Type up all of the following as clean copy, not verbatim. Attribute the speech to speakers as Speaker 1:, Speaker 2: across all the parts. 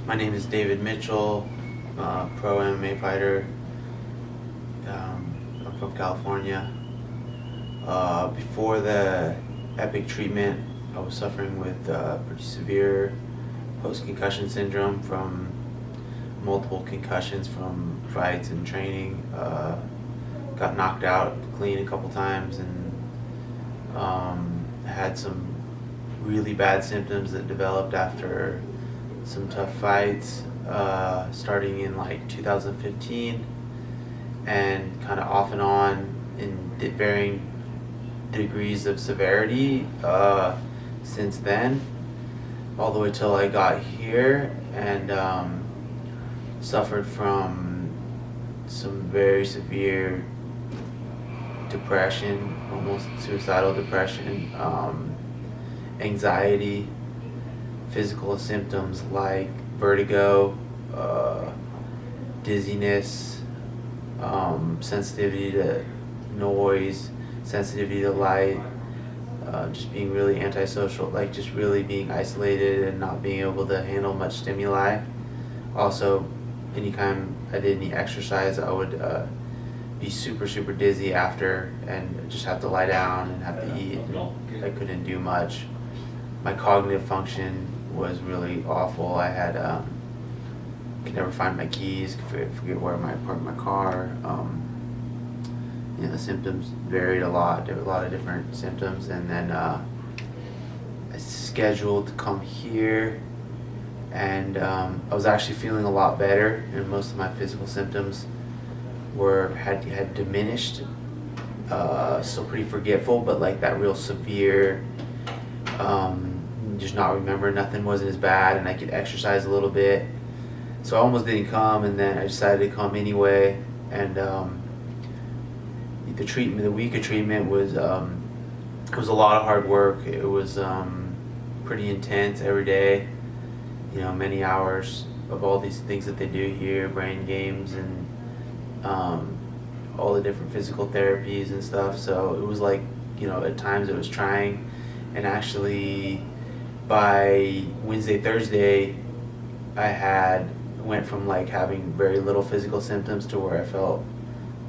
Speaker 1: My name is David Mitchell, Pro MMA Fighter. I'm from California. Before the epic treatment, I was suffering with pretty severe Post-Concussion Syndrome from multiple concussions from fights and training. Got knocked out clean a couple times and had some really bad symptoms that developed after some tough fights, starting in like 2015 and kind of off and on in varying degrees of severity since then, all the way till I got here and suffered from some very severe depression, almost suicidal depression, anxiety, physical symptoms like vertigo, dizziness, sensitivity to noise, sensitivity to light, just being really antisocial, like just really being isolated and not being able to handle much stimuli. Also, anytime I did any exercise, I would be super dizzy after and just have to lie down and have to eat. And I couldn't do much. My cognitive function was really awful. I had could never find my keys, forget where I parked my car. The symptoms varied a lot. There were a lot of different symptoms, and then I scheduled to come here, and I was actually feeling a lot better, and most of my physical symptoms had diminished. Still pretty forgetful, but like that real severe, just not remember, nothing wasn't as bad, and I could exercise a little bit. So I almost didn't come, and then I decided to come anyway. And the week of treatment was it was a lot of hard work. It was pretty intense every day. Many hours of all these things that they do here, brain games and all the different physical therapies and stuff. So it was like, at times it was trying. And actually, by Wednesday, Thursday, I went from like having very little physical symptoms to where I felt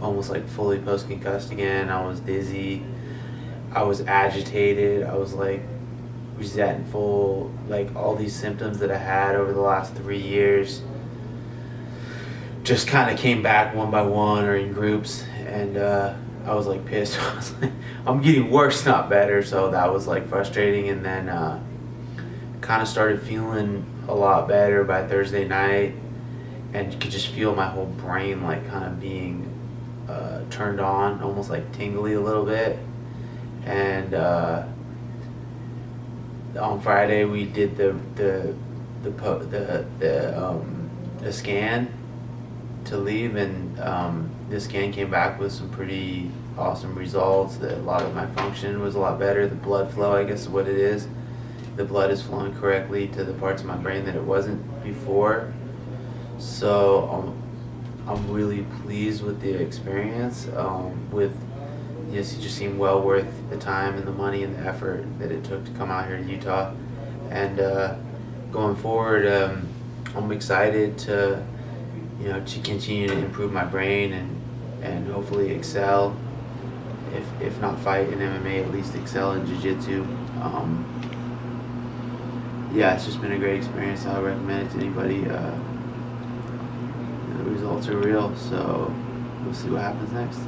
Speaker 1: almost like fully post-concussed again. I was dizzy, I was agitated, I was like resentful, like all these symptoms that I had over the last 3 years just kind of came back one by one or in groups, and I was like pissed. I was like, I'm getting worse, not better. So that was like frustrating, and then kind of started feeling a lot better by Thursday night, and could just feel my whole brain like kind of being turned on, almost like tingly a little bit. And on Friday we did the scan to leave, and the scan came back with some pretty awesome results. That a lot of my function was a lot better. The blood flow, I guess is what it is. The blood is flowing correctly to the parts of my brain that it wasn't before. So I'm really pleased with the experience. It just seemed well worth the time and the money and the effort that it took to come out here to Utah. And going forward, I'm excited to continue to improve my brain and hopefully excel. If not fight in MMA, at least excel in jiu-jitsu. It's just been a great experience. I would recommend it to anybody. The results are real, so we'll see what happens next.